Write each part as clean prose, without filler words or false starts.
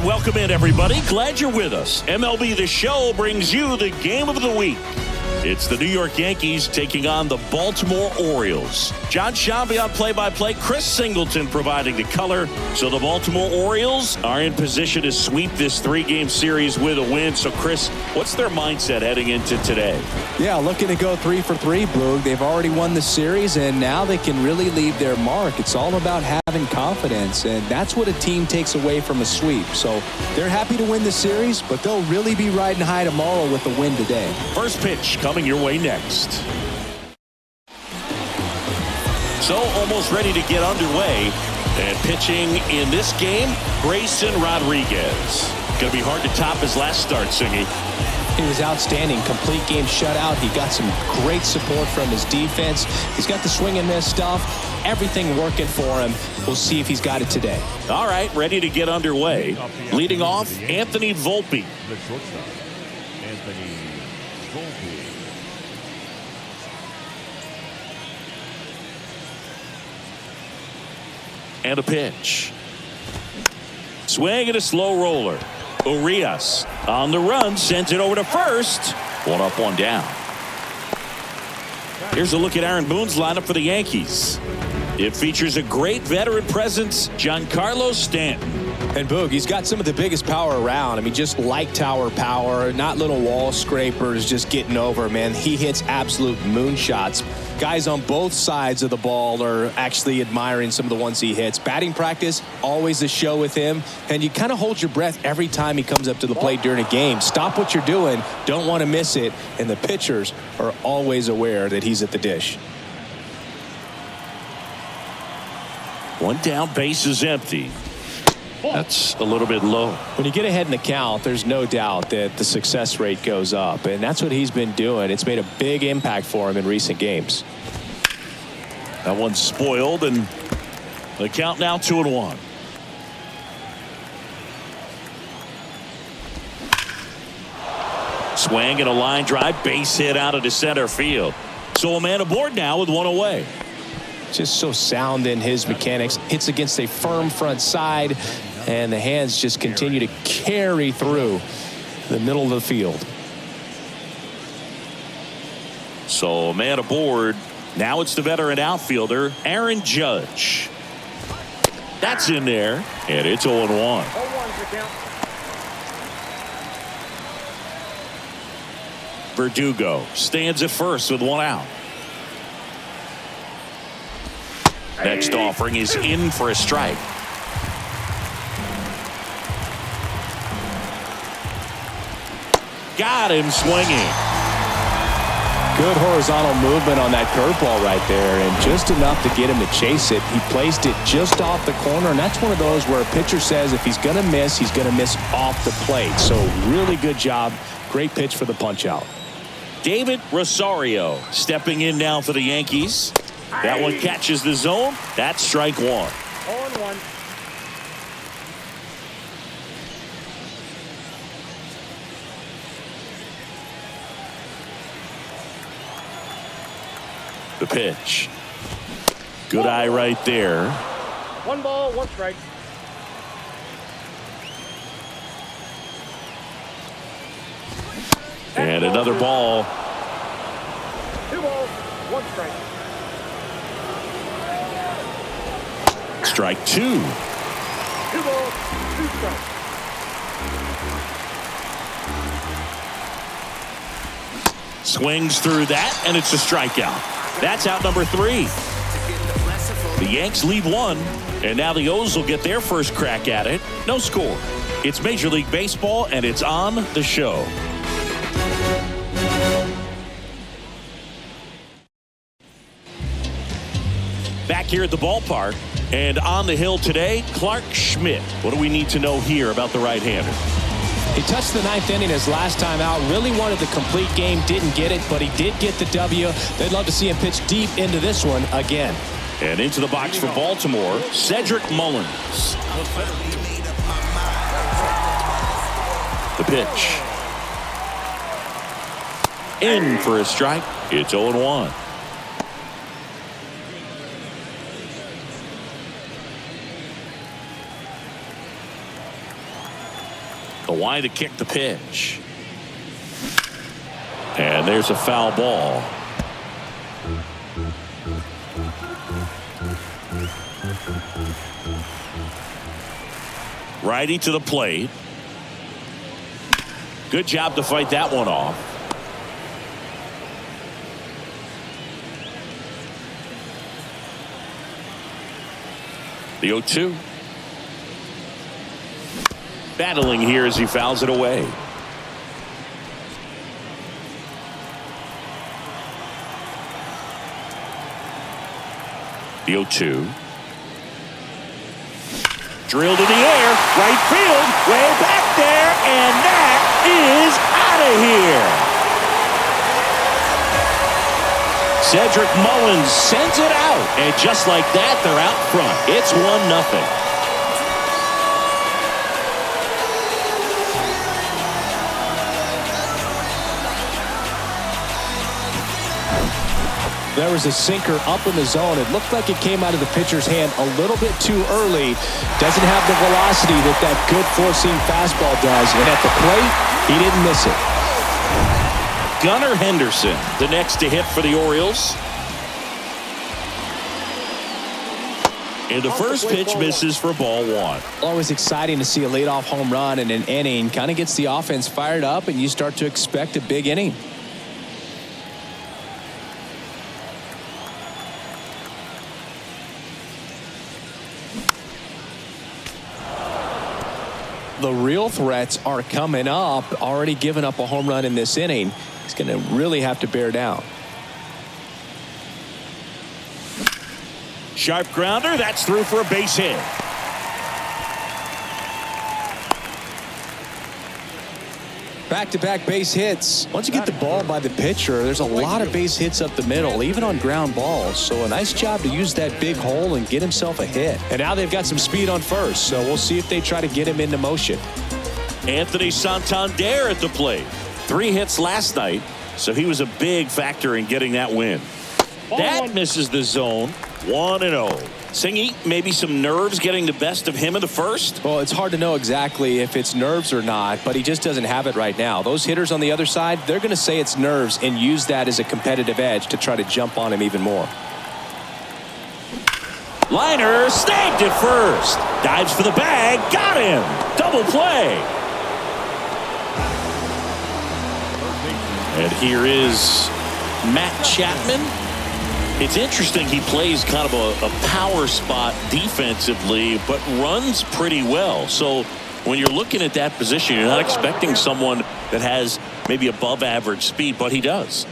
welcome in, everybody. Glad you're with us. MLB The Show brings you the game of the week. It's the New York Yankees taking on the Baltimore Orioles. John Shambi on play-by-play. Chris Singleton providing the color. So the Baltimore Orioles are in position to sweep this three-game series with a win. So, Chris, what's their mindset heading into today? Yeah, looking to go 3 for 3, Boog. They've already won the series, and now they can really leave their mark. It's all about having confidence, and that's what a team takes away from a sweep. So they're happy to win the series, but they'll really be riding high tomorrow with the win today. First pitch coming your way next. So almost ready to get underway. And pitching in this game, Grayson Rodriguez. Going to be hard to top his last start, Singy. He was outstanding. Complete game shutout. He got some great support from his defense. He's got the swing and miss stuff. Everything working for him. We'll see if he's got it today. All right, ready to get underway. Leading off, Anthony Volpe. The shortstop, Anthony Volpe. And a pitch. Swing and a slow roller. Urias on the run, sends it over to first. One up, one down. Here's a look at Aaron Boone's lineup for the Yankees. It features a great veteran presence, Giancarlo Stanton. And Boog, he's got some of the biggest power around. I mean, just light tower power, not little wall scrapers, just getting over, man. He hits absolute moonshots. Guys on both sides of the ball are actually admiring some of the ones he hits. Batting practice, always a show with him. And you kind of hold your breath every time he comes up to the plate during a game. Stop what you're doing. Don't want to miss it. And the pitchers are always aware that he's at the dish. One down, base is empty. That's a little bit low. When you get ahead in the count, there's no doubt that the success rate goes up, and that's what he's been doing. It's made a big impact for him in recent games. That one's spoiled, and the count now 2-1. Swing and a line drive, base hit out into center field. So a man aboard now with one away. Just so sound in his mechanics. Hits against a firm front side, and the hands just continue to carry through the middle of the field. So a man aboard. Now it's the veteran outfielder, Aaron Judge. That's in there, and it's 0-1. Verdugo stands at first with one out. Next offering is in for a strike. Got him swinging. Good horizontal movement on that curveball right there, and just enough to get him to chase it. He placed it just off the corner, and that's one of those where a pitcher says if he's going to miss, he's going to miss off the plate. So really good job. Great pitch for the punch out. David Rosario stepping in now for the Yankees. That one catches the zone. That's strike one. 0-1. The pitch. Good eye right there. 1 ball, 1 strike. And another ball. 2 balls, 1 strike. Strike 2. 2 balls, 2 strikes. Swings through that, and it's a strikeout. That's out number 3. The Yanks leave 1, and now the O's will get their first crack at it. No score. It's Major League Baseball, and it's on the show. Back here at the ballpark, and on the hill today, Clark Schmidt. What do we need to know here about the right-hander? He touched the 9th inning his last time out. Really wanted the complete game. Didn't get it, but he did get the W. They'd love to see him pitch deep into this one again. And into the box for Baltimore, Cedric Mullins. The pitch. In for a strike. It's 0-1. The wide to kick the pitch. And there's a foul ball. Righty to the plate. Good job to fight that one off. The 0-2. Battling here as he fouls it away. The 0-2. Drilled in the air, right field, way back there, and that is out of here. Cedric Mullins sends it out, and just like that, they're out front. It's 1-0. There was a sinker up in the zone. It looked like it came out of the pitcher's hand a little bit too early. Doesn't have the velocity that good four-seam fastball does. And at the plate, he didn't miss it. Gunnar Henderson, the next to hit for the Orioles. And the first pitch misses for ball one. Always exciting to see a leadoff home run in an inning. Kind of gets the offense fired up, and you start to expect a big inning. The real threats are coming up. Already given up a home run in this inning. He's going to really have to bear down. Sharp grounder. That's through for a base hit. Back-to-back base hits. Once you get the ball by the pitcher, there's a lot of base hits up the middle, even on ground balls. So a nice job to use that big hole and get himself a hit. And now they've got some speed on first, so we'll see if they try to get him into motion. Anthony Santander at the plate. 3 hits last night, so he was a big factor in getting that win. That misses the zone. 1-0. Singy, maybe some nerves getting the best of him in the first? Well, it's hard to know exactly if it's nerves or not, but he just doesn't have it right now. Those hitters on the other side, they're going to say it's nerves and use that as a competitive edge to try to jump on him even more. Liner snagged it first. Dives for the bag. Got him. Double play. And here is Matt Chapman. It's interesting, he plays kind of a power spot defensively, but runs pretty well. So when you're looking at that position, you're not expecting someone that has maybe above average speed, but he does.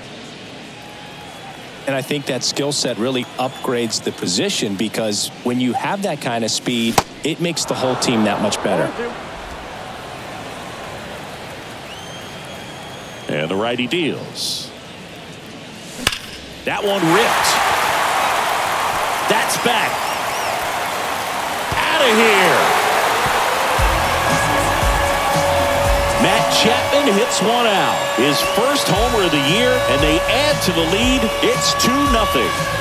And I think that skill set really upgrades the position, because when you have that kind of speed, it makes the whole team that much better. And the righty deals. That one ripped. That's back. Out of here. Matt Chapman hits one out. His first homer of the year, and they add to the lead. It's 2-0.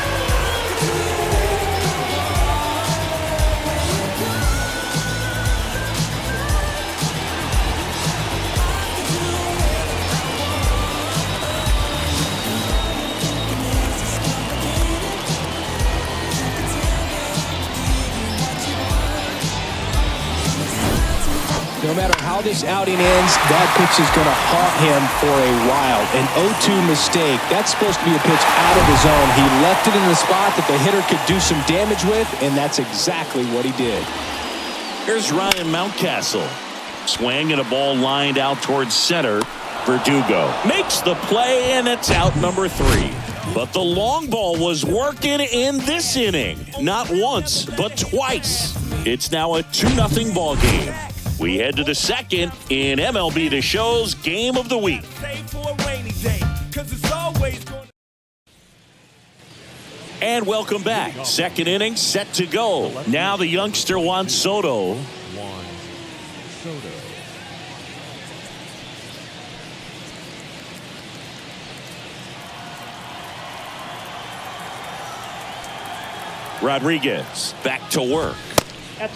No matter how this outing ends, that pitch is going to haunt him for a while. An 0-2 mistake. That's supposed to be a pitch out of the zone. He left it in the spot that the hitter could do some damage with, and that's exactly what he did. Here's Ryan Mountcastle. Swing and a ball lined out towards center. Verdugo makes the play, and it's out number 3. But the long ball was working in this inning. Not once, but twice. It's now a 2-0 ball game. We head to the second in MLB The Show's Game of the Week. And welcome back. Second inning set to go. Now the youngster Juan Soto. Rodriguez back to work.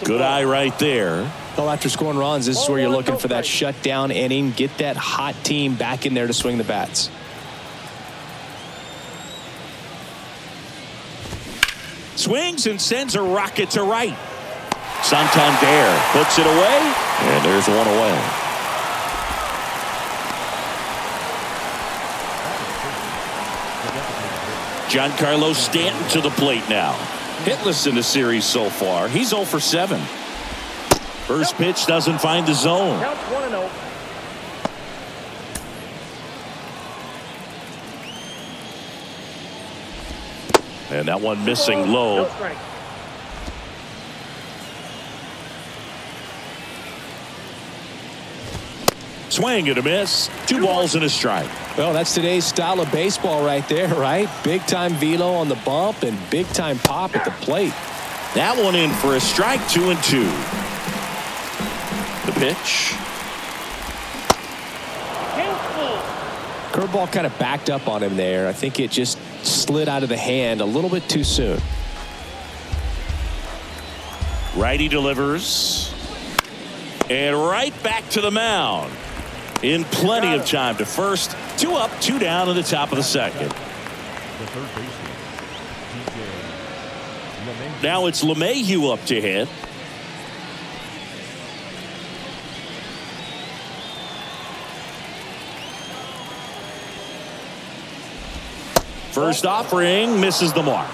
Good eye right there. Well, after scoring runs, this is where you're looking for that shutdown inning. Get that hot team back in there to swing the bats. Swings and sends a rocket to right. Santander puts it away, and there's one away. Giancarlo Stanton to the plate now. Hitless in the series so far. He's 0 for 7. First pitch doesn't find the zone. Counts 1-0. And that one missing low. No strike. Swing and a miss. 2 balls and a strike. Well, that's today's style of baseball right there, right? Big time velo on the bump and big time pop at the plate. That one in for a strike. 2-2. The pitch. Curveball kind of backed up on him there. I think it just slid out of the hand a little bit too soon. Righty delivers. And right back to the mound. In plenty of time to first. 2 up, 2 down in the top of the second. The third baseman, DJ. Now it's LeMahieu up to hit. First offering misses the mark.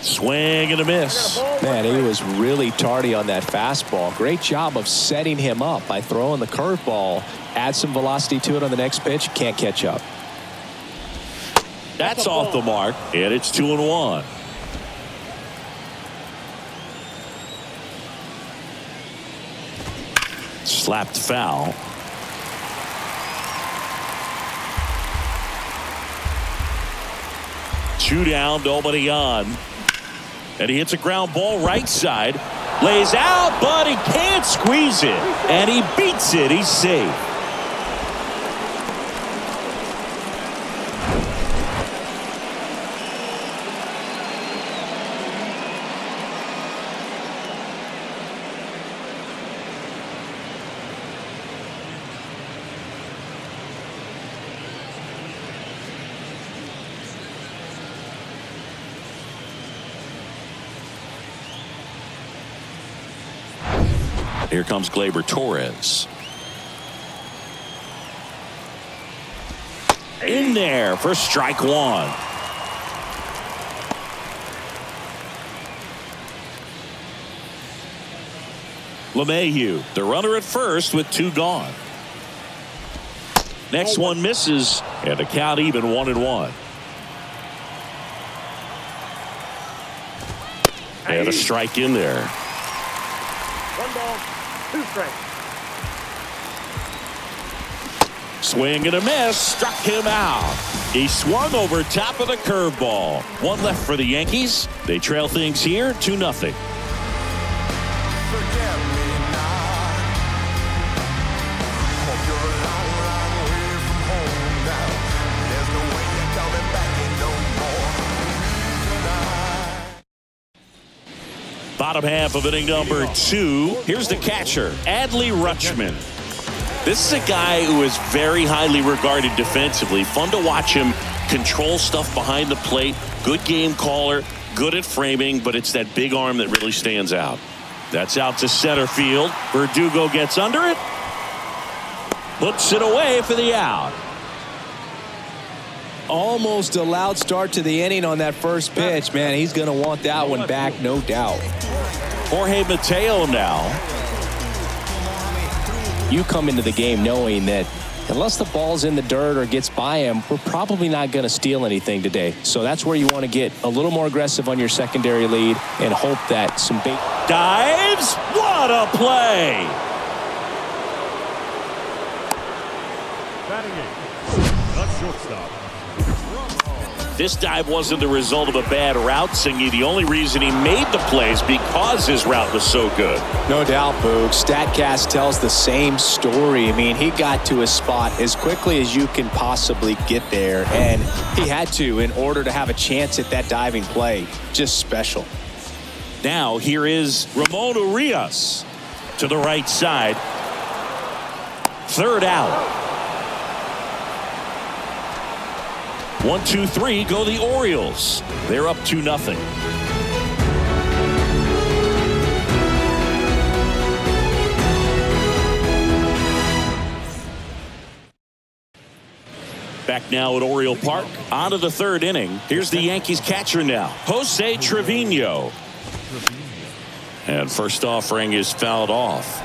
Swing and a miss. Man, he was really tardy on that fastball. Great job of setting him up by throwing the curveball. Add some velocity to it on the next pitch. Can't catch up. That's off the mark, and it's 2-1. Slapped foul. Two down, nobody on. And he hits a ground ball right side. Lays out, but he can't squeeze it. And he beats it. He's safe. Here comes Gleyber Torres. In there for strike 1. LeMahieu, the runner at first with 2 gone. Next one misses, and the count even 1-1. And a strike in there. 1 ball, 2 strikes. Swing and a miss, struck him out. He swung over top of the curveball. 1 left for the Yankees. They trail things here 2-0. Bottom half of inning number 2. Here's the catcher, Adley Rutschman. This is a guy who is very highly regarded defensively. Fun to watch him control stuff behind the plate. Good game caller, good at framing, but it's that big arm that really stands out. That's out to center field. Verdugo gets under it. Puts it away for the out. Almost a loud start to the inning on that first pitch. Man, he's going to want that one back, no doubt. Jorge Mateo now. You come into the game knowing that unless the ball's in the dirt or gets by him, we're probably not going to steal anything today. So that's where you want to get a little more aggressive on your secondary lead and hope that some big Dives. What a play. Batting 8. The shortstop, This dive wasn't the result of a bad route, Singy. The only reason he made the play is because his route was so good. No doubt, Boog. StatCast tells the same story. I mean, he got to his spot as quickly as you can possibly get there, and he had to in order to have a chance at that diving play. Just special. Now here is Ramon URIAS to the right side. Third out. 1, 2, 3 go the Orioles. They're up 2-0. Back now at Oriole Park. On to the third inning. Here's the Yankees catcher now, Jose Trevino. And first offering is fouled off.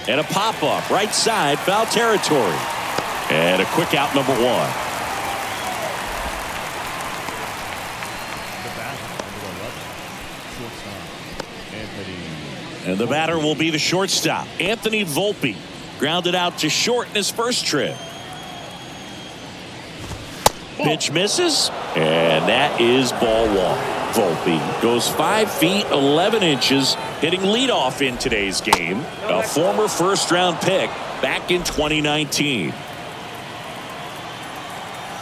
And a pop-up right side, foul territory. And a quick out, number 1. And the batter will be the shortstop, Anthony Volpe. Grounded out to short in his first trip. Pitch misses, and that is ball 1. Volpe goes 5 feet 11 inches, hitting leadoff in today's game. A former first-round pick back in 2019.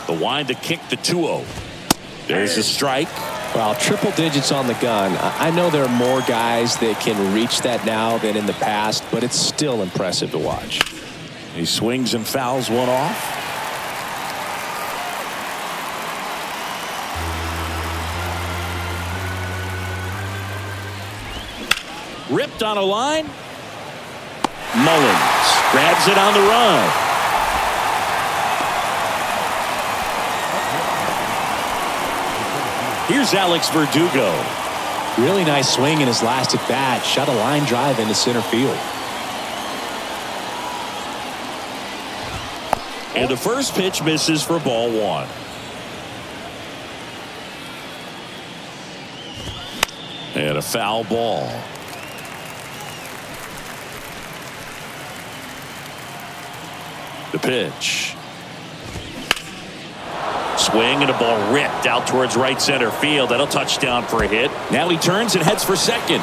The wind to kick the 2-0. There's a strike. Well, triple digits on the gun. I know there are more guys that can reach that now than in the past, but it's still impressive to watch. He swings and fouls one off. Ripped on a line. Mullins grabs it on the run. Here's Alex Verdugo. Really nice swing in his last at bat. Shot a line drive into center field. And the first pitch misses for ball 1. And a foul ball. The pitch. Swing and a ball ripped out towards right center field. That'll touchdown for a hit. Now he turns and heads for second.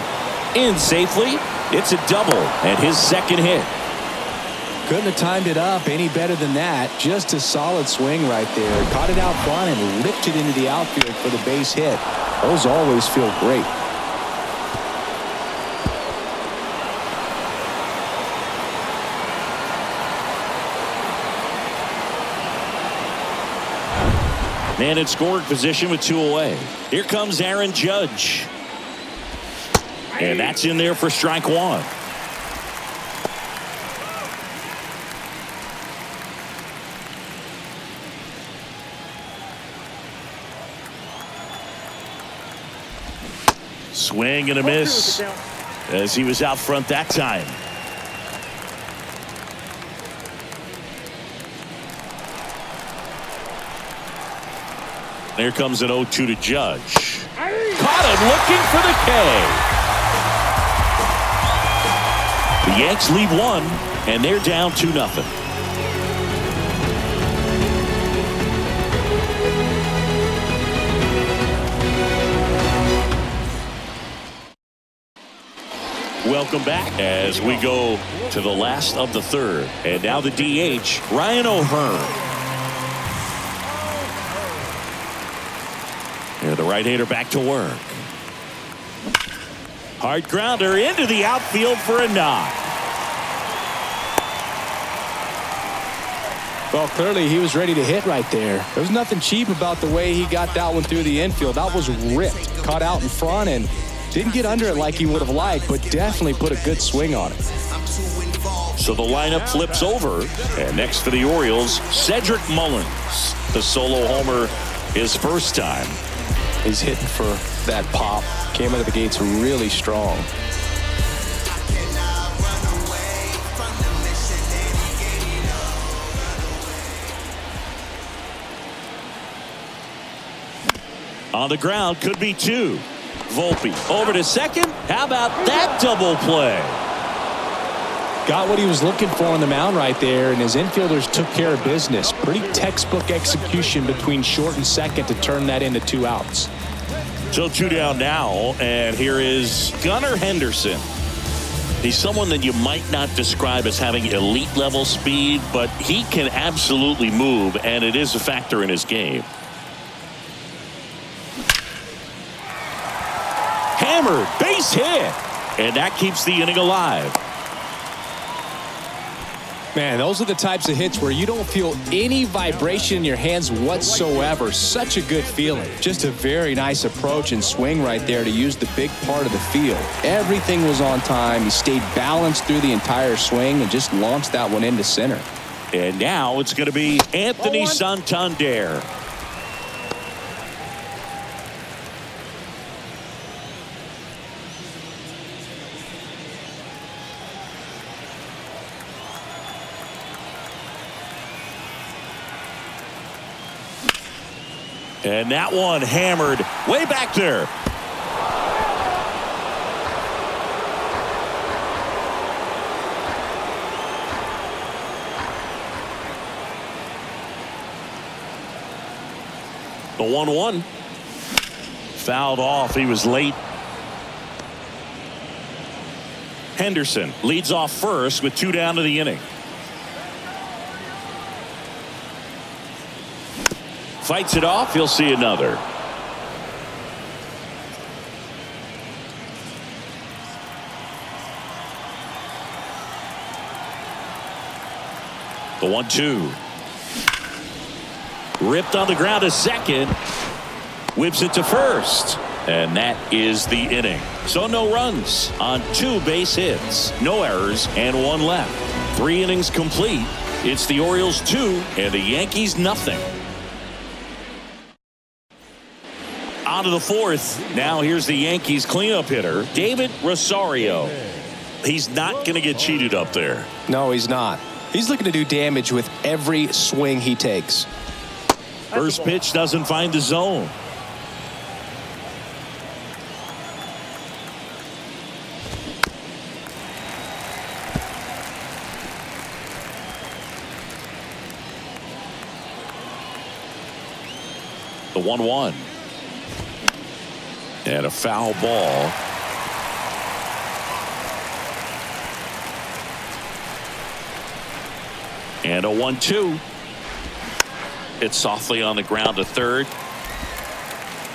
In safely. It's a double and his second hit. Couldn't have timed it up any better than that. Just a solid swing right there. Caught it out front and ripped it into the outfield for the base hit. Those always feel great. Man in scoring position with 2 away. Here comes Aaron Judge. And that's in there for strike 1. Swing and a miss as he was out front that time. There comes an 0-2 to Judge. Caught him looking for the K. The Yanks lead 1, and they're down 2-0. Welcome back as we go to the last of the third. And now the DH, Ryan O'Hearn. And the right-hander back to work. Hard grounder into the outfield for a knock. Well, clearly he was ready to hit right there. There was nothing cheap about the way he got that one through the infield. That was ripped. Caught out in front and didn't get under it like he would have liked, but definitely put a good swing on it. So the lineup flips over. And next for the Orioles, CEDRIC Mullins. The solo homer his first time. He's hitting for that pop. Came out of the gates really strong. On the ground, could be 2. Volpe over to second. How about that double play? Got what he was looking for on the mound right there, and his infielders took care of business. Pretty textbook execution between short and second to turn that into 2 outs. So 2 down now, and here is Gunnar Henderson. He's someone that you might not describe as having elite level speed, but he can absolutely move, and it is a factor in his game. Hammered, base hit, and that keeps the inning alive. Man, those are the types of hits where you don't feel any vibration in your hands whatsoever. Such a good feeling. Just a very nice approach and swing right there to use the big part of the field. Everything was on time. He stayed balanced through the entire swing and just launched that one into center. And now it's going to be Anthony Santander. And that one hammered way back there. The 1-1. Fouled off. He was late. Henderson leads off first with 2 down to the inning. Fights it off. He'll see another. The 1-2. Ripped on the ground to second. Whips it to first. And that is the inning. So no runs on 2 base hits. No errors and 1 left. 3 innings complete. It's the Orioles 2 and the Yankees nothing. On to the 4th. Now here's the Yankees cleanup hitter, David Rosario. He's not going to get cheated up there. No, he's not. He's looking to do damage with every swing he takes. First pitch doesn't find the zone. The 1-1. And a foul ball. And a 1-2. It's softly on the ground to third.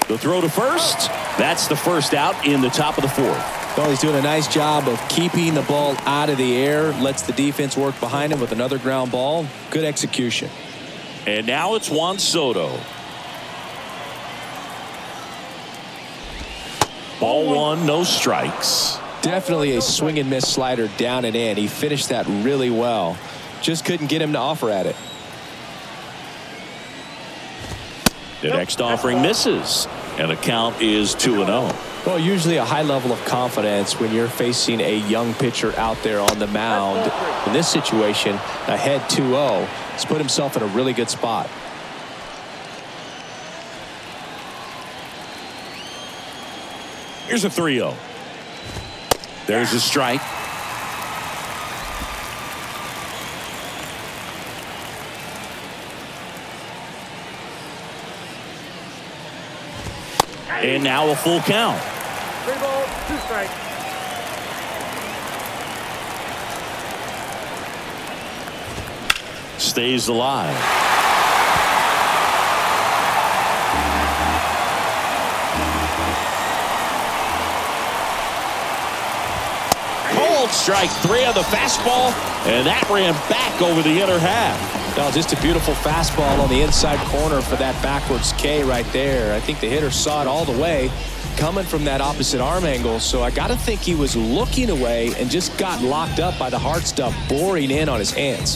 The throw to first. That's the first out in the top of the 4th. Well, he's doing a nice job of keeping the ball out of the air. Lets the defense work behind him with another ground ball. Good execution. And now it's Juan Soto. Ball 1, no strikes. Definitely a swing and miss slider down and in. He finished that really well. Just couldn't get him to offer at it. The next offering misses, and the count is 2-0. Well, usually a high level of confidence when you're facing a young pitcher out there on the mound. In this situation, ahead 2-0, he's put himself in a really good spot. Here's a 3-0. There's a strike. And now a full count. 3 balls, 2 strikes. Stays alive. Cold strike 3 on the fastball, and that ran back over the inner half. No, just a beautiful fastball on the inside corner for that backwards K right there. I think the hitter saw it all the way coming from that opposite arm angle, so I got to think he was looking away and just got locked up by the hard stuff boring in on his hands.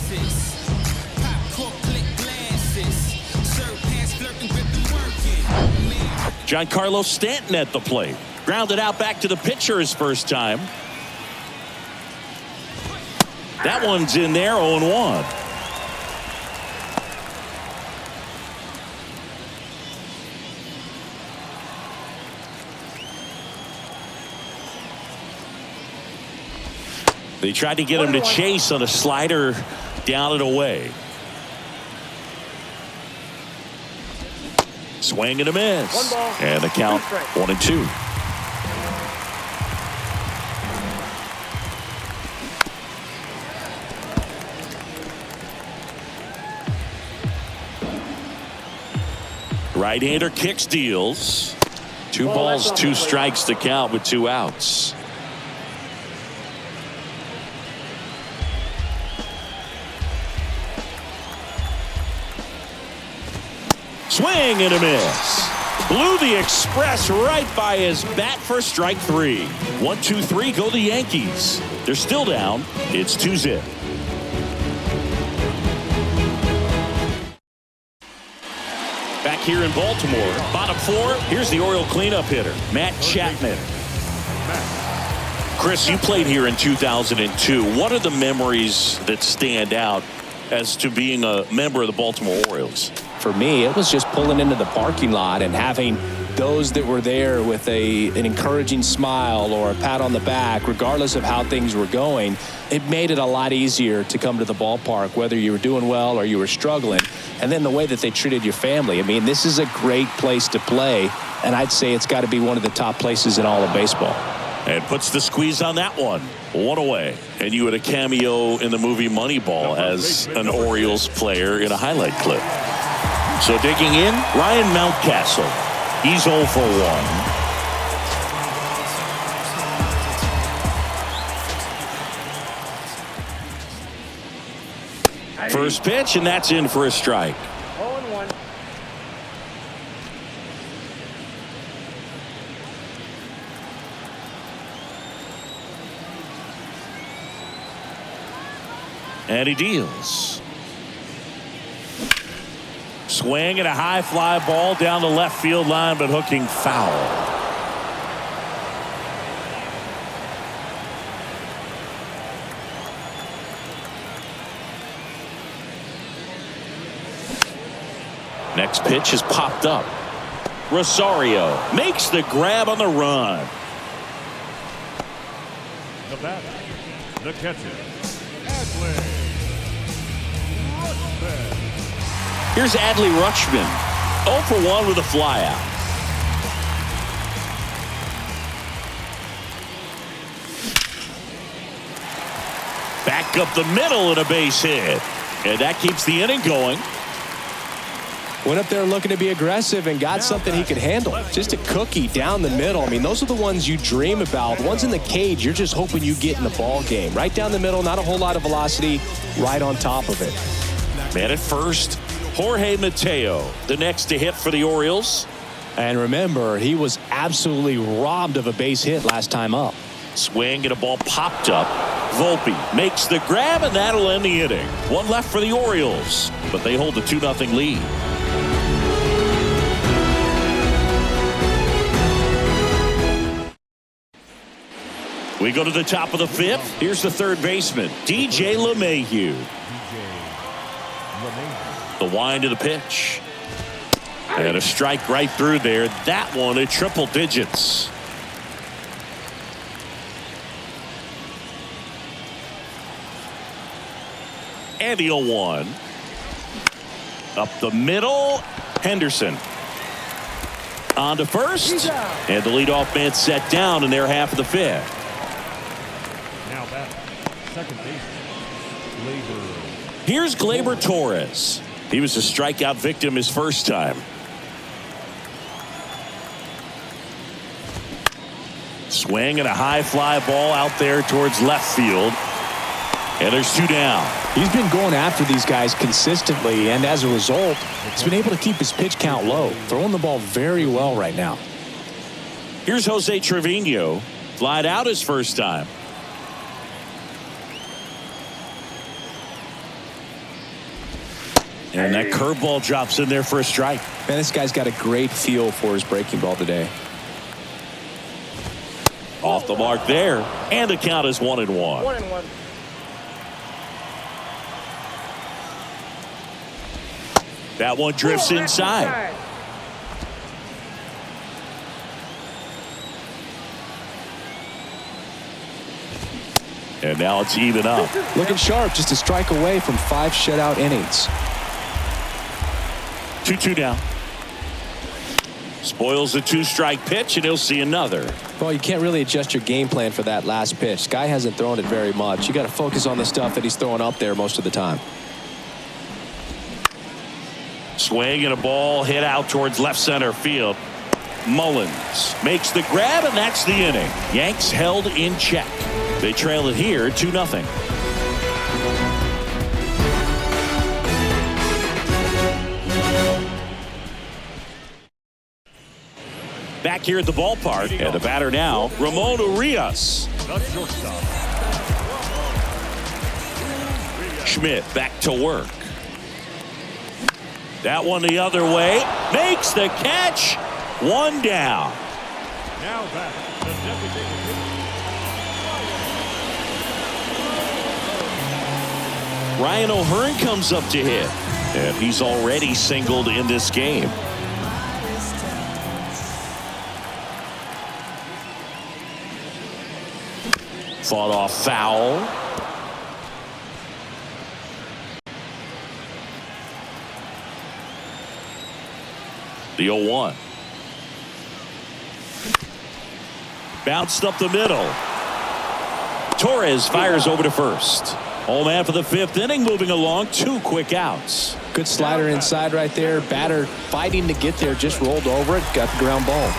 Giancarlo Stanton at the plate. Grounded out back to the pitcher his first time. That one's in there, 0-1. They tried to get him to chase on a slider down and away. Swing and a miss. And the count 1-2. Right-hander kicks, deals. 2 balls, 2 strikes to count with 2 outs. Swing and a miss. Blew the express right by his bat for strike 3. 1-2-3 go the Yankees. They're still down. It's 2-0. Back here in Baltimore, bottom 4. Here's the Oriole cleanup hitter, Matt Chapman. Chris, you played here in 2002. What are the memories that stand out as to being a member of the Baltimore Orioles? For me, it was just pulling into the parking lot and having those that were there with an encouraging smile or a pat on the back, regardless of how things were going. It made it a lot easier to come to the ballpark, whether you were doing well or you were struggling. And then the way that they treated your family. I mean, this is a great place to play, and I'd say it's got to be one of the top places in all of baseball. And puts the squeeze on that one. 1 away. And you had a cameo in the movie Moneyball as an Orioles player in a highlight clip. So digging in, Ryan Mountcastle. He's 0 for 1. First pitch, and that's in for a strike. 0-1. And he deals. Swing and a high fly ball down the left field line, but hooking foul. Next pitch is popped up. Rosario makes the grab on the run. The batter, the catcher, Adley Rutschman. Here's Adley Rutschman, 0 for 1 with a flyout. Back up the middle and a base hit. And that keeps the inning going. Went up there looking to be aggressive and got something he could handle. Just a cookie down the middle. I mean, those are the ones you dream about. The ones in the cage, you're just hoping you get in the ball game. Right down the middle, not a whole lot of velocity, right on top of it. Man at first, Jorge Mateo, the next to hit for the Orioles. And remember, he was absolutely robbed of a base hit last time up. Swing and a ball popped up. Volpe makes the grab, and that'll end the inning. 1 left for the Orioles, but they hold a 2-0 lead. We go to the top of the 5th. Here's the third baseman, DJ LeMahieu. The wind of the pitch. And a strike right through there. That one at triple digits. And the 0-1. Up the middle, Henderson. On to first. And the leadoff man set down in their half of the 5th. Now batter, second baseman, Gleyber. Here's Gleyber Torres. He was a strikeout victim his first time. Swing and a high fly ball out there towards left field. And there's 2 down. He's been going after these guys consistently, and as a result, he's been able to keep his pitch count low, throwing the ball very well right now. Here's Jose Trevino. Flied out his first time. And that curveball drops in there for a strike. Man, this guy's got a great feel for his breaking ball today. Off the mark there. And the count is 1-1. 1-1. That one drifts inside. And now it's even up. Looking sharp, just a strike away from 5 shutout innings. 2-2 now. Spoils the 2-strike pitch, and he'll see another. Well, you can't really adjust your game plan for that last pitch. Guy hasn't thrown it very much. You got to focus on the stuff that he's throwing up there most of the time. Swing and a ball hit out towards left center field. Mullins makes the grab, and that's the inning. Yanks held in check. They trail it here 2-0. Back here at the ballpark, and the batter now, Ramon Urias. The shortstop. Schmidt back to work. That one the other way. Makes the catch. 1 down. Now back, the designated hitter. Ryan O'Hearn comes up to hit, and he's already singled in this game. Fought off foul. The 0-1. Bounced up the middle. Torres fires over to first. Home man for the 5th inning, moving along, 2 quick outs. Good slider inside right there. Batter fighting to get there, just rolled over it, got the ground ball.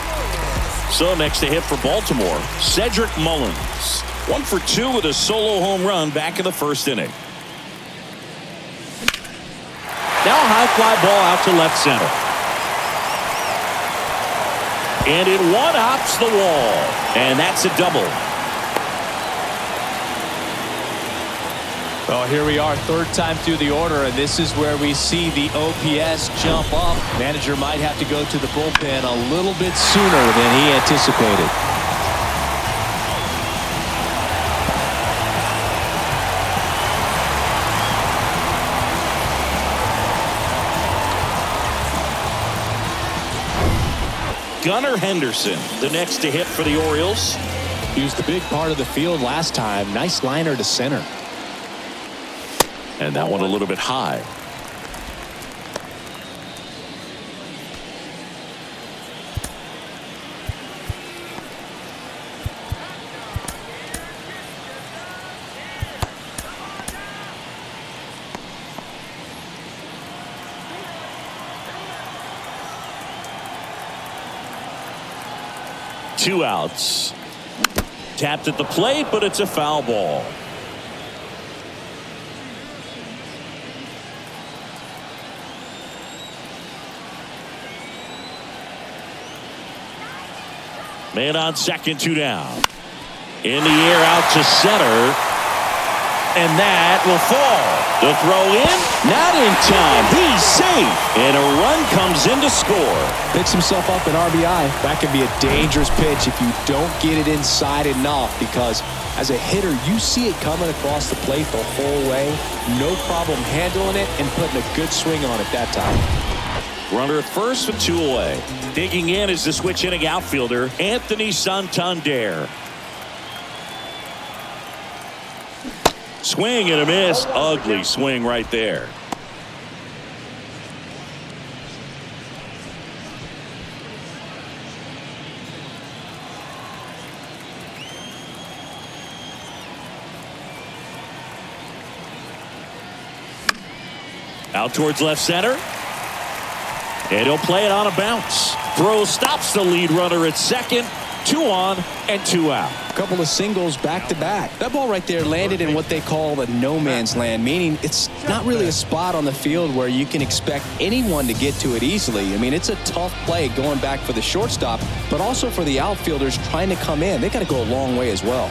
So next to hit for Baltimore, CEDRIC Mullins. 1 for 2 with a solo home run back in the 1st inning. Now a high fly ball out to left center. And it one-hops the wall. And that's a double. Well, here we are, 3rd time through the order, and this is where we see the OPS jump up. Manager might have to go to the bullpen a little bit sooner than he anticipated. Gunnar Henderson, the next to hit for the Orioles. He was the big part of the field last time. Nice liner to center. And that one a little bit high. Two outs. Tapped at the plate, but it's a foul ball. Man on second, 2 down. In the air out to center. And that will fall. The throw in, not in time. He's safe. And a run comes in to score. Picks himself up an RBI. That can be a dangerous pitch if you don't get it inside enough, because as a hitter, you see it coming across the plate the whole way. No problem handling it and putting a good swing on it that time. Runner at first with 2 away. Digging in is the switch hitting outfielder, Anthony Santander. Swing and a miss. Ugly swing right there. Out towards left center. And he'll play it on a bounce. Throw stops the lead runner at second. 2 on and 2 out. A couple of singles back to back. That ball right there landed in what they call the no man's land, meaning it's not really a spot on the field where you can expect anyone to get to it easily. I mean, it's a tough play going back for the shortstop, but also for the outfielders trying to come in. They got to go a long way as well.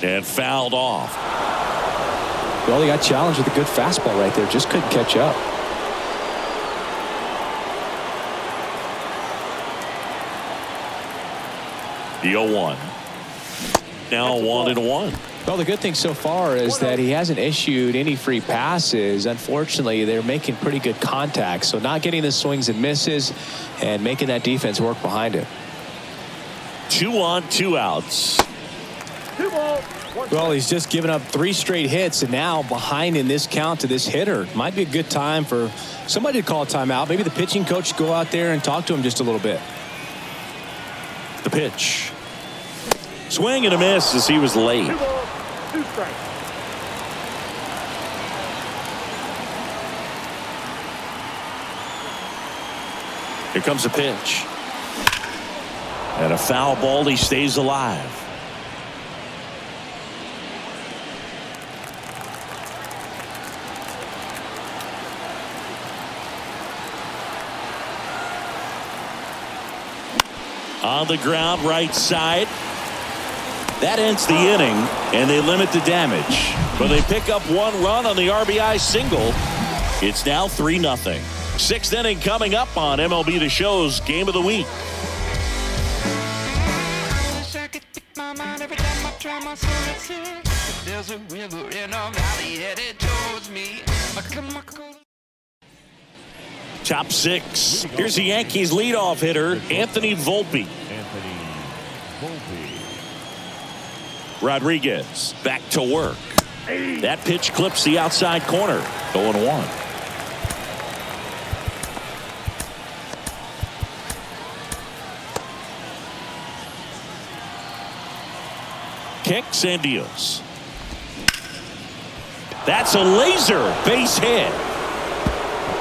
And fouled off. Well, he got challenged with a good fastball right there. Just couldn't catch up. The 0-1. Now 1-1. Well, the good thing so far is that he hasn't issued any free passes. Unfortunately, they're making pretty good contact, so not getting the swings and misses and making that defense work behind him. 2 on, 2 outs. 2 balls. Well, he's just given up 3 straight hits, and now behind in this count to this hitter. Might be a good time for somebody to call a timeout. Maybe the pitching coach go out there and talk to him just a little bit. The pitch. Swing and a miss as he was late. 2 balls, 2 strikes. Here comes a pitch. And a foul ball. He stays alive. On the ground, right side. That ends the inning, and they limit the damage. But they pick up 1 run on the RBI single. It's now 3-0. 6th inning coming up on MLB The Show's Game of the Week. There's a river in a valley headed towards me. Top 6. Here's the Yankees leadoff hitter, Anthony Volpe. Rodriguez back to work. That pitch clips the outside corner. 0-1. Kicks and deals. That's a laser base hit.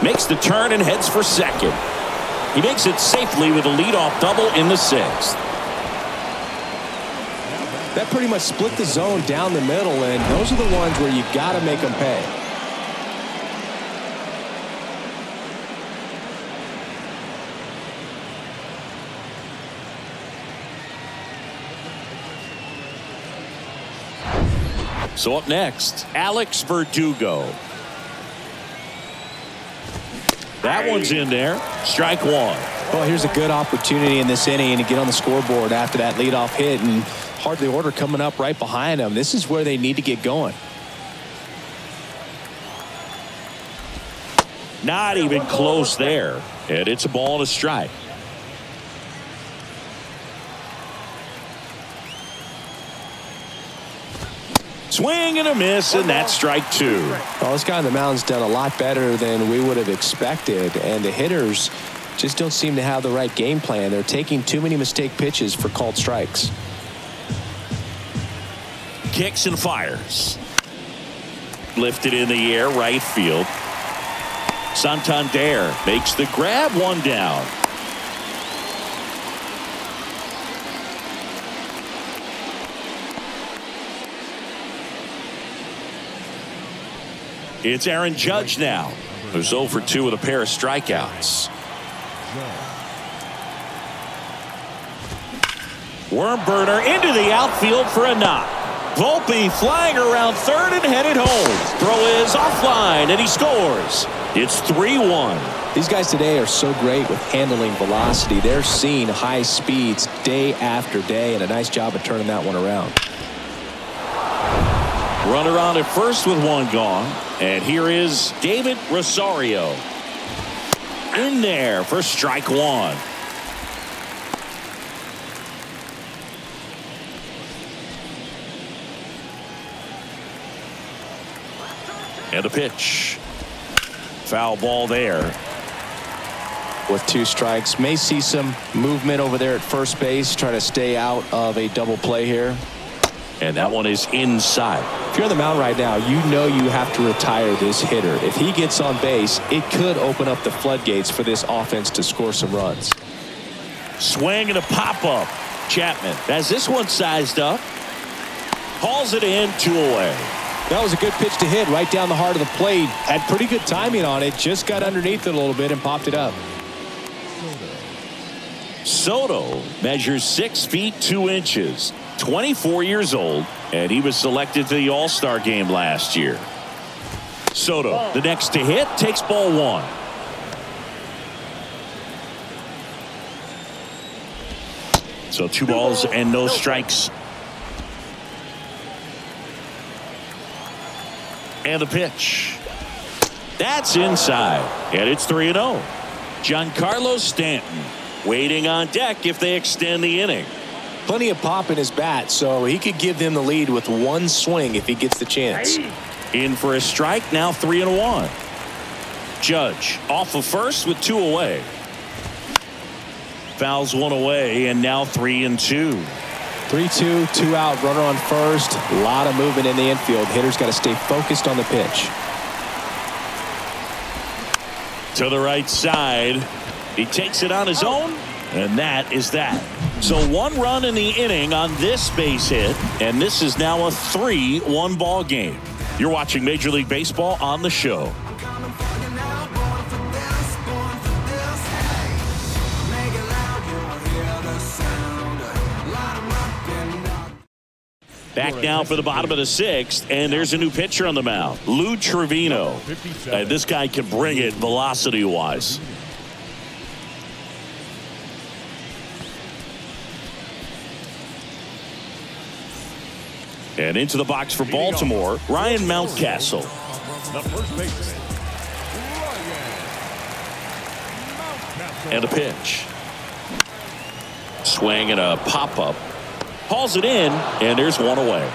Makes the turn and heads for second. He makes it safely with a leadoff double in the 6th. That pretty much split the zone down the middle, and those are the ones where you got to make them pay. So up next, Alex Verdugo. That one's in there. Strike 1. Well, here's a good opportunity in this inning to get on the scoreboard after that leadoff hit, and hardly order coming up right behind them. This is where they need to get going. Not even close there. And it's a ball and a strike. Swing and a miss, and that's strike 2. Well, this guy on the mound's done a lot better than we would have expected, and the hitters just don't seem to have the right game plan. They're taking too many mistake pitches for called strikes. Kicks and fires. Lifted in the air, right field. Santander makes the grab, 1 down. It's Aaron Judge now, who's 0 for 2 with a pair of strikeouts. Worm burner into the outfield for a knock. Volpe flying around third and headed home. Throw is offline, and he scores. It's 3-1. These guys today are so great with handling velocity. They're seeing high speeds day after day, and a nice job of turning that one around. Runner on at first with 1 gone. And here is David Rosario. In there for strike 1. And a pitch. Foul ball there. With 2 strikes, may see some movement over there at first base, try to stay out of a double play here. And that one is inside. If you're on the mound right now, you know you have to retire this hitter. If he gets on base, it could open up the floodgates for this offense to score some runs. Swing and a pop-up. Chapman has this one sized up. Hauls it in, 2 away. That was a good pitch to hit right down the heart of the plate. Had pretty good timing on it. Just got underneath it a little bit and popped it up. Soto measures 6 feet 2 inches. 24 years old, and he was selected to the All-Star game last year. Soto, the next to hit, takes ball 1. So 2 balls and no strikes. And the pitch. That's inside. And it's 3-0. Giancarlo Stanton waiting on deck if they extend the inning. Plenty of pop in his bat, so he could give them the lead with 1 swing if he gets the chance. In for a strike, now 3-1. Judge off of first with 2 away. Fouls 1 away, and now 3-2. 3-2, 2 out, runner on first. A lot of movement in the infield. Hitter's got to stay focused on the pitch. To the right side. He takes it on his own, and that is that. So 1 run in the inning on this base hit, and this is now a 3-1 ball game. You're watching Major League Baseball on the show. Back now for the bottom of the 6th, and there's a new pitcher on the mound, Lou Trevino. This guy can bring it velocity-wise. And into the box for Baltimore, Ryan Mountcastle. The first baseman, Ryan Mountcastle. And a pitch. Swing and a pop-up. Hauls it in, and there's 1 away.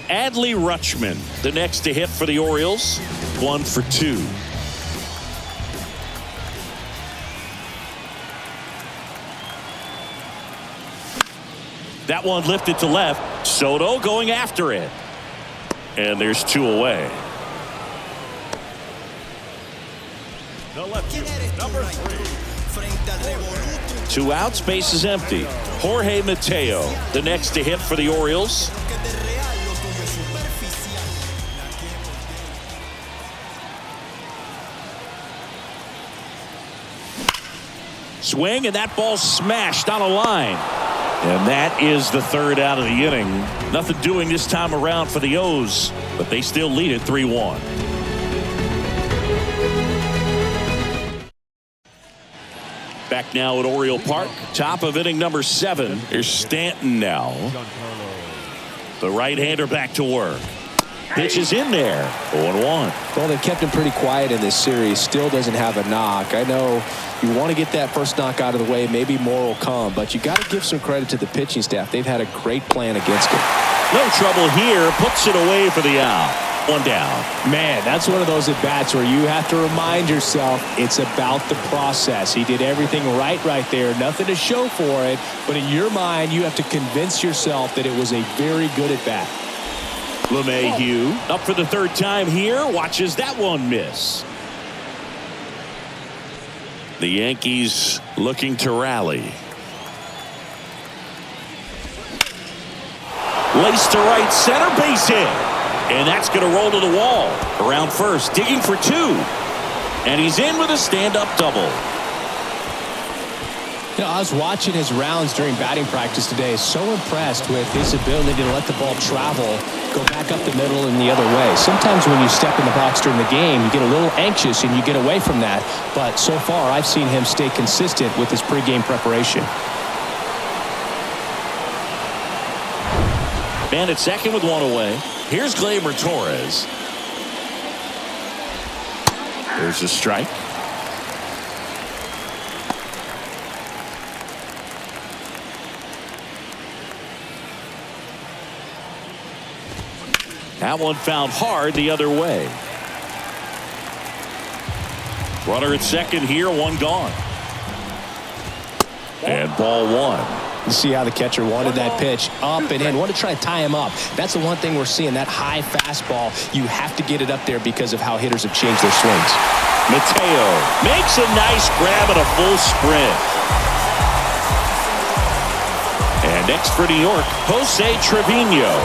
Adley Rutschman, the next to hit for the Orioles, 1 for 2. That one lifted to left. Soto going after it. And there's 2 away. The left fielder, number 3. 2 outs, base is empty. Jorge Mateo, the next to hit for the Orioles. Swing, and that ball smashed on a line. And that is the 3rd out of the inning. Nothing doing this time around for the O's, but they still lead it 3-1. Back now at Oriole Park, top of inning number 7. Here's Stanton now. The right-hander back to work. Pitch is in there. 0-1. Well, they've kept him pretty quiet in this series. Still doesn't have a knock. I know you want to get that first knock out of the way. Maybe more will come, but you got to give some credit to the pitching staff. They've had a great plan against him. No trouble here. Puts it away for the out. 1 down. Man, that's one of those at-bats where you have to remind yourself it's about the process. He did everything right there. Nothing to show for it, but in your mind, you have to convince yourself that it was a very good at-bat. LeMahieu up for the 3rd time here. Watches that one miss. The Yankees looking to rally. Laced to right center, base hit. And that's going to roll to the wall. Around first, digging for 2. And he's in with a stand-up double. You know, I was watching his rounds during batting practice today. So impressed with his ability to let the ball travel, go back up the middle and the other way. Sometimes when you step in the box during the game, you get a little anxious and you get away from that. But so far, I've seen him stay consistent with his pregame preparation. Man at second with 1 away. Here's Gleyber Torres. There's a strike. That one fouled hard the other way. Runner at second here, 1 gone. And ball 1. You see how the catcher wanted that pitch up and in. Wanted to try to tie him up. That's the one thing we're seeing, that high fastball. You have to get it up there because of how hitters have changed their swings. Mateo makes a nice grab at a full sprint. And next for New York, Jose Trevino.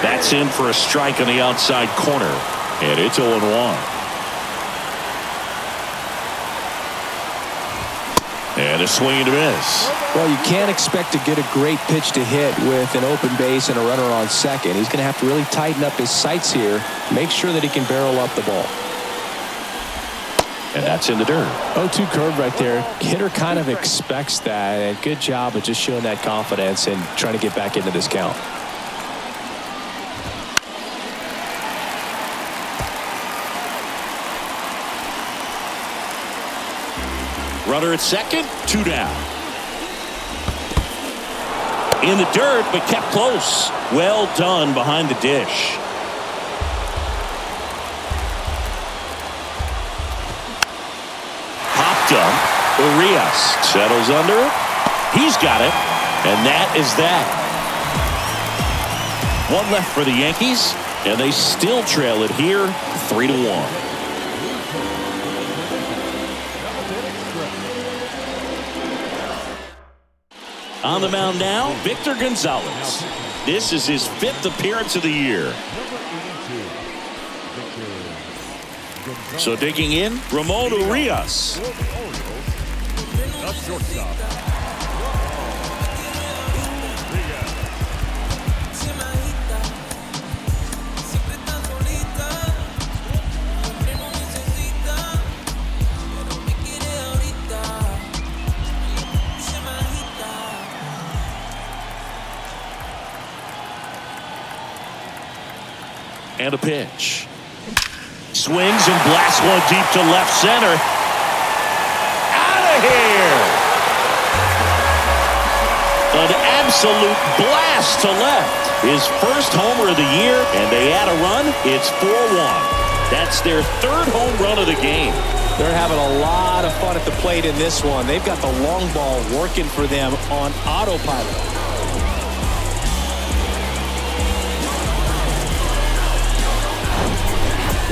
That's in for a strike on the outside corner. And it's 0-1. And a swing and a miss. Well, you can't expect to get a great pitch to hit with an open base and a runner on second. He's going to have to really tighten up his sights here. Make sure that he can barrel up the ball. and that's in the dirt. 0-2 curve right there. Hitter kind of expects that, and good job of just showing that confidence and trying to get back into this count. Runner at second, 2 down. In the dirt, but kept close. Well done behind the dish. Popped up. URIAS settles under it. He's got it, and that is that. One left for the Yankees, and they still trail it here, 3-1. On the mound now, Victor Gonzalez. This is his 5th appearance of the year. So digging in, Ramon URIAS. The shortstop. And a pitch. Swings and blasts one deep to left center. Out of here! An absolute blast to left. His first homer of the year, and they add a run. It's 4-1. That's their 3rd home run of the game. They're having a lot of fun at the plate in this one. They've got the long ball working for them on autopilot.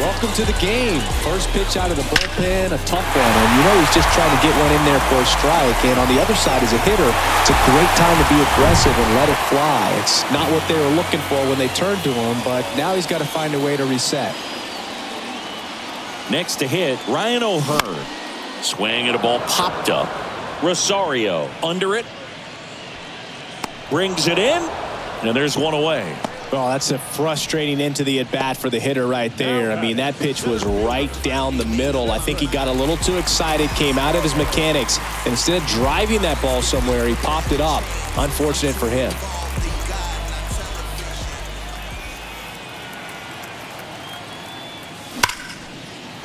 Welcome to the game. First pitch out of the bullpen, a tough one. And you know he's just trying to get one in there for a strike. And on the other side, as a hitter, it's a great time to be aggressive and let it fly. It's not what they were looking for when they turned to him, but now he's got to find a way to reset. Next to hit, Ryan O'Hearn. Swing and a ball popped up. Rosario under it. Brings it in, and there's one away. Well, that's a frustrating end to the at-bat for the hitter right there. I mean, that pitch was right down the middle. I think he got a little too excited, came out of his mechanics. And instead of driving that ball somewhere, he popped it up. Unfortunate for him.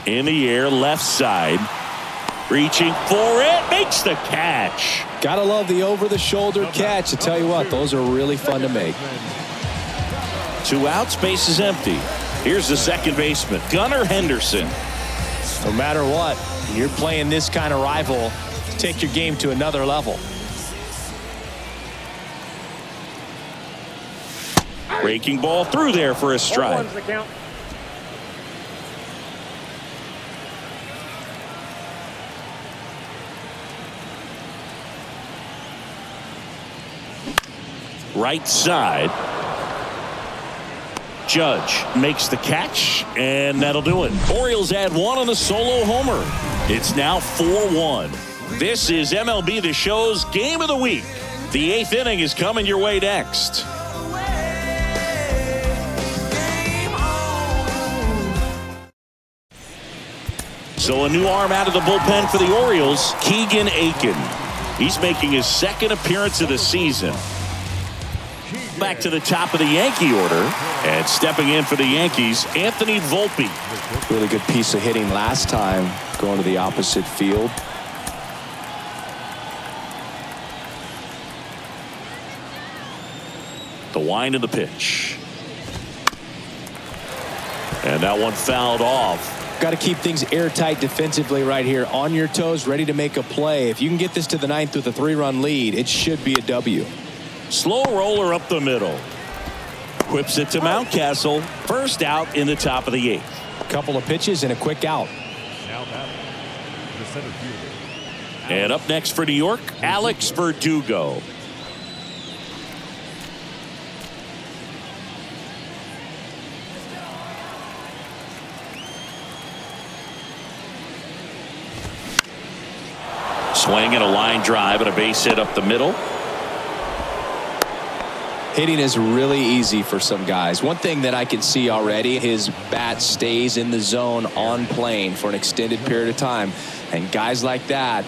In the air, left side. Reaching for it, makes the catch. Gotta love the over-the-shoulder catch. I tell you what, those are really fun to make. 2 outs, base is empty. Here's the second baseman, Gunnar Henderson. No matter what, you're playing this kind of rival, take your game to another level. Breaking ball through there for a strike. Right side. Judge makes the catch, and that'll do it. Orioles add 1 on the solo homer. It's now 4-1. This is MLB The Show's Game of the Week. The 8th inning is coming your way next. So a new arm out of the bullpen for the Orioles, Keegan Aiken. He's making his 2nd appearance of the season. Back to the top of the Yankee order, and stepping in for the Yankees, Anthony Volpe. Really good piece of hitting last time, going to the opposite field. The wind of the pitch. And that one fouled off. Got to keep things airtight defensively right here. On your toes, ready to make a play. If you can get this to the 9th with a 3-run lead, it should be a W. Slow roller up the middle. Whips it to Mountcastle. First out in the top of the 8th. A couple of pitches and a quick out. Now batting, the center fielder. And up next for New York, Alex Verdugo. Swing and a line drive and a base hit up the middle. Hitting is really easy for some guys. One thing that I can see already, his bat stays in the zone on plane for an extended period of time. And guys like that,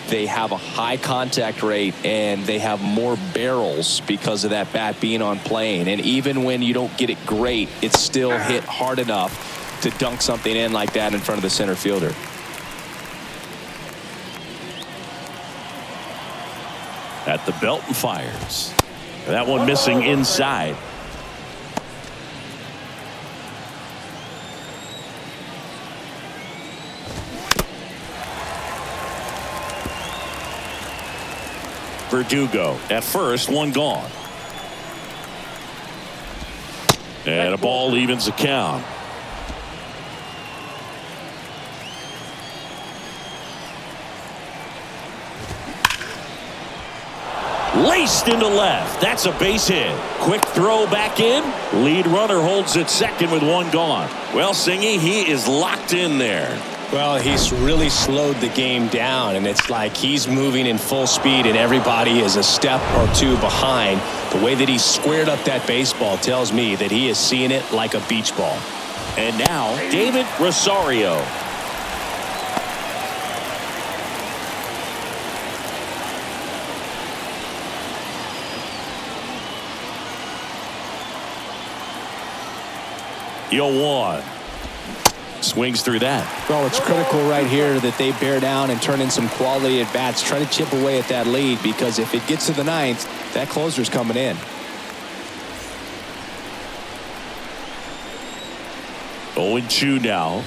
they have a high contact rate and they have more barrels because of that bat being on plane. And even when you don't get it great, it's still hit hard enough to dunk something in like that in front of the center fielder. At the belt and fires. That one missing inside. Verdugo at first, one gone. And a ball evens the count. Laced into left. That's a base hit. Quick throw back in. Lead runner holds at second with one gone. Well, Singy, he is locked in there. Well, he's really slowed the game down, and it's like he's moving in full speed and everybody is a step or two behind. The way that he squared up that baseball tells me that he is seeing it like a beach ball. And now David Rosario. One. Swings through that. Well, it's critical right here that they bear down and turn in some quality at bats. Try to chip away at that lead, because if it gets to the ninth, that closer's coming in. 0-2 now.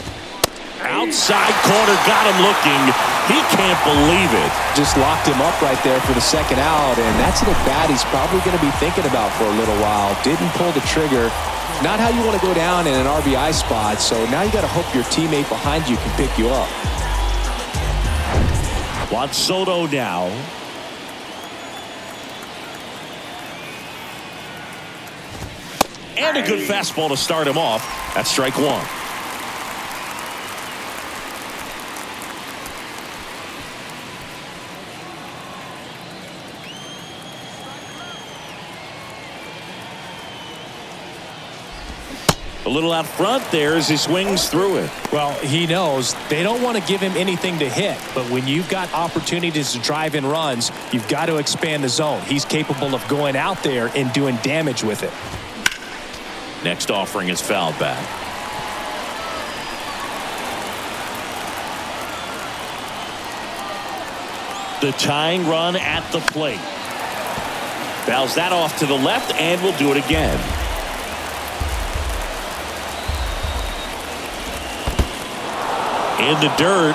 Outside corner, got him looking. He can't believe it. Just locked him up right there for the second out, and that's an at-bat he's probably going to be thinking about for a little while. Didn't pull the trigger. Not how you want to go down in an RBI spot, so now you got to hope your teammate behind you can pick you up. Juan Soto now. And a good fastball to start him off. That's strike one. A little out front there as he swings through it. Well, he knows they don't want to give him anything to hit, but when you've got opportunities to drive in runs, you've got to expand the zone. He's capable of going out there and doing damage with it. Next offering is fouled back. The tying run at the plate. Fouls that off to the left, and will do it again. In the dirt.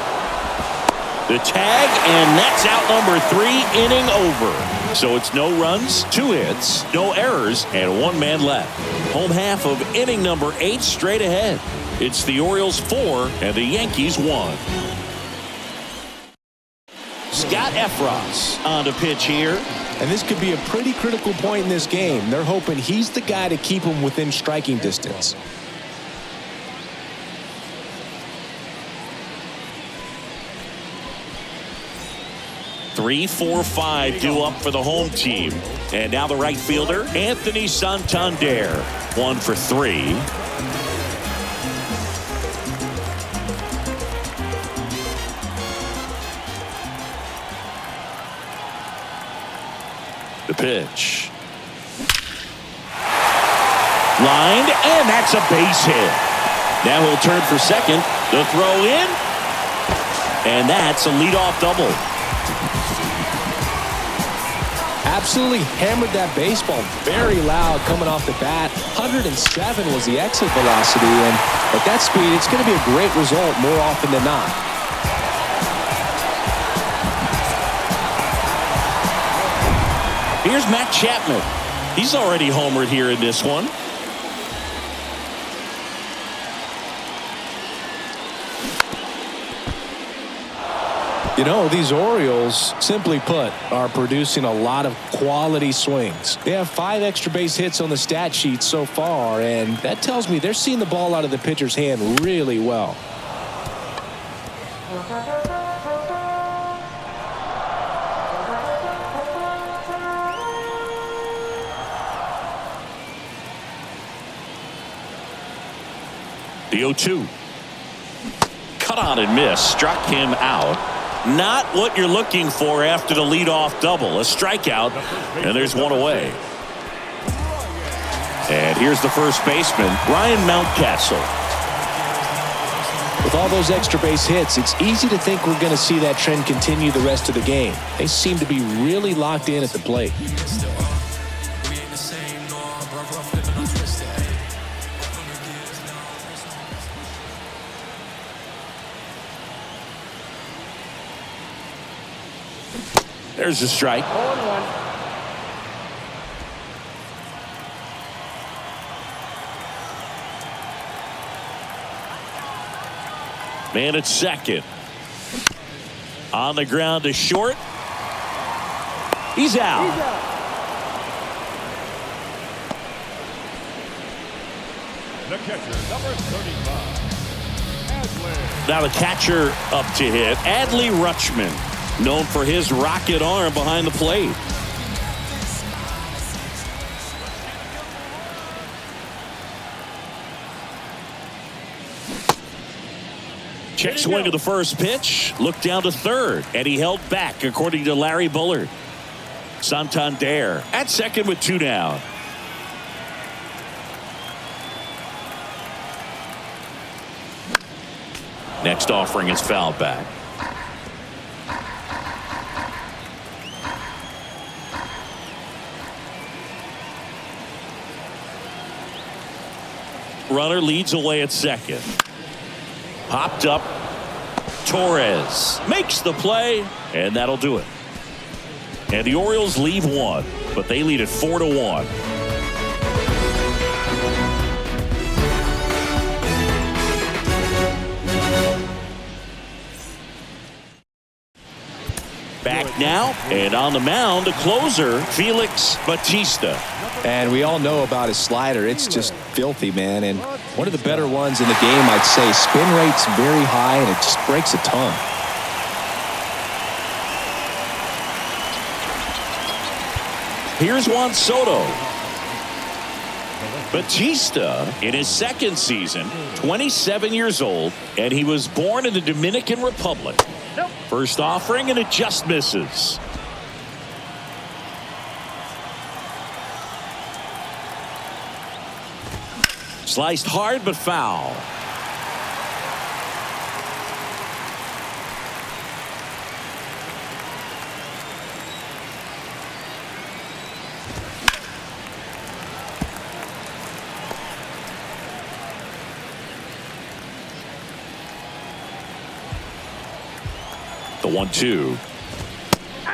The tag, and that's out number 3, inning over. So it's no runs, 2 hits, no errors, and 1 man left. Home half of inning number 8 straight ahead. It's the Orioles 4 and the Yankees 1. Scott Efros on to pitch here. And this could be a pretty critical point in this game. They're hoping he's the guy to keep them within striking distance. 3, 4, 5 due up for the home team. And now the right fielder, Anthony Santander. 1 for 3. The pitch. Lined, and that's a base hit. Now he'll turn for second. The throw in. And that's a leadoff double. Absolutely hammered that baseball. Very loud coming off the bat. 107 was the exit velocity, and at that speed, it's going to be a great result more often than not. Here's Matt Chapman. He's already homered here in this one. You know, these Orioles, simply put, are producing a lot of quality swings. They have 5 extra base hits on the stat sheet so far, and that tells me they're seeing the ball out of the pitcher's hand really well. The 0-2. Cut on and miss. Struck him out. Not what you're looking for after the leadoff double. A strikeout, and there's one away. And here's the first baseman, Ryan Mountcastle. With all those extra base hits, it's easy to think we're going to see that trend continue the rest of the game. They seem to be really locked in at the plate. There's a strike. 0-1. Man at second. On the ground to short. He's out. The catcher, number 35. Adley. Now the catcher up to hit. Adley Rutschman, known for his rocket arm behind the plate. Check swing of the first pitch. Looked down to third, and he held back, according to Larry Bullard. Santander at second with 2 down. Next offering is fouled back. Runner leads away at second. Popped up. Torres makes the play, and that'll do it. And the Orioles leave one, but they lead it 4-1. Back now, and on the mound, the closer, Felix Bautista. And we all know about his slider. It's just filthy, man. And one of the better ones in the game, I'd say. Spin rate's very high, and it just breaks a ton. Here's Juan Soto. Bautista in his second season, 27 years old, and he was born in the Dominican Republic. First offering, and it just misses. Sliced hard but foul. The 1-2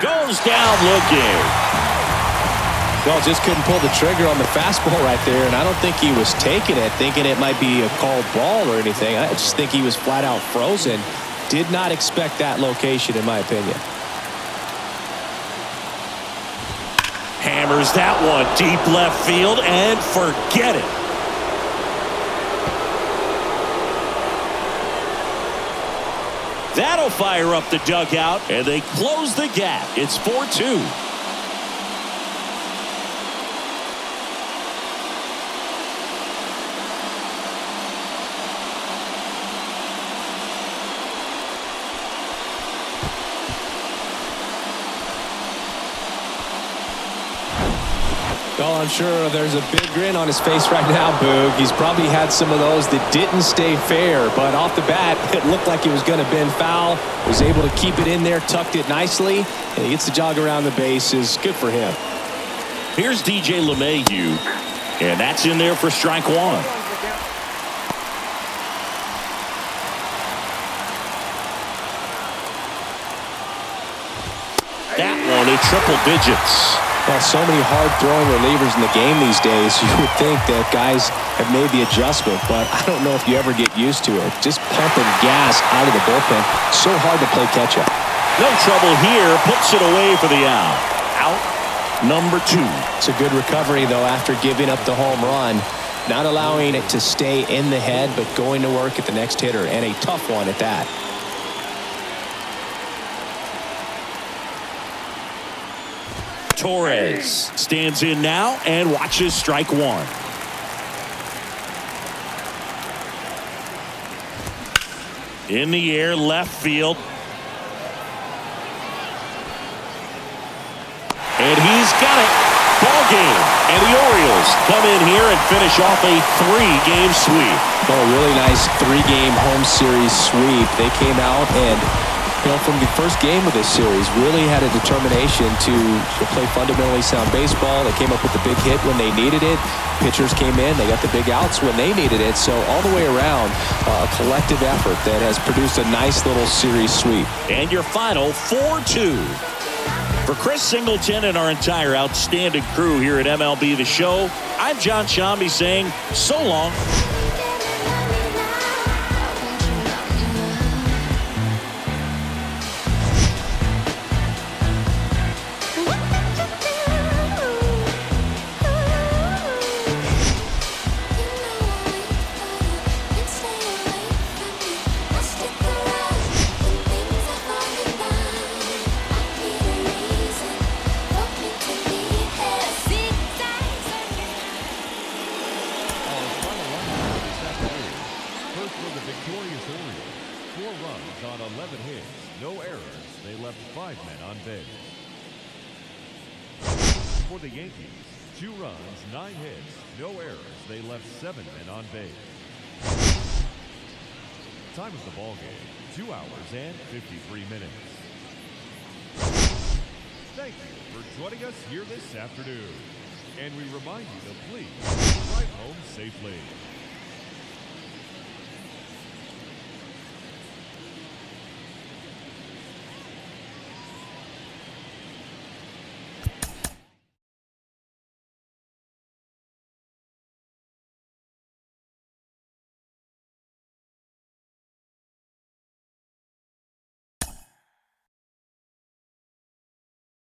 goes down looking. Well, just couldn't pull the trigger on the fastball right there, and I don't think he was taking it, thinking it might be a called ball or anything. I just think he was flat out frozen. Did not expect that location, in my opinion. Hammers that one deep left field, and forget it. That'll fire up the dugout, and they close the gap. It's 4-2. Well, I'm sure there's a big grin on his face right now, Boog. He's probably had some of those that didn't stay fair, but off the bat, it looked like he was going to bend foul. Was able to keep it in there, tucked it nicely, and he gets the jog around the bases. Good for him. Here's DJ LeMahieu, and that's in there for strike one. That one in triple digits. Well, so many hard-throwing relievers in the game these days, you would think that guys have made the adjustment, but I don't know if you ever get used to it. Just pumping gas out of the bullpen. So hard to play catch-up. No trouble here. Puts it away for the out. Out number 2. It's a good recovery, though, after giving up the home run. Not allowing it to stay in the head, but going to work at the next hitter, and a tough one at that. Torres stands in now and watches strike one. In the air, left field. And he's got it. Ball game. And the Orioles come in here and finish off a 3-game sweep. Oh, a really nice 3-game home series sweep. They came out and, from the first game of this series, really had a determination to play fundamentally sound baseball. They came up with the big hit when they needed it. Pitchers came in. They got the big outs when they needed it. So all the way around, a collective effort that has produced a nice little series sweep. And your final 4-2. For Chris Singleton and our entire outstanding crew here at MLB The Show, I'm John Shambi saying so long. Victorious Orioles, 4 runs on 11 hits, no errors. They left 5 men on base. For the Yankees, 2 runs, 9 hits, no errors. They left 7 men on base. Time of the ball game, 2 hours and 53 minutes. Thank you for joining us here this afternoon. And we remind you to please drive home safely.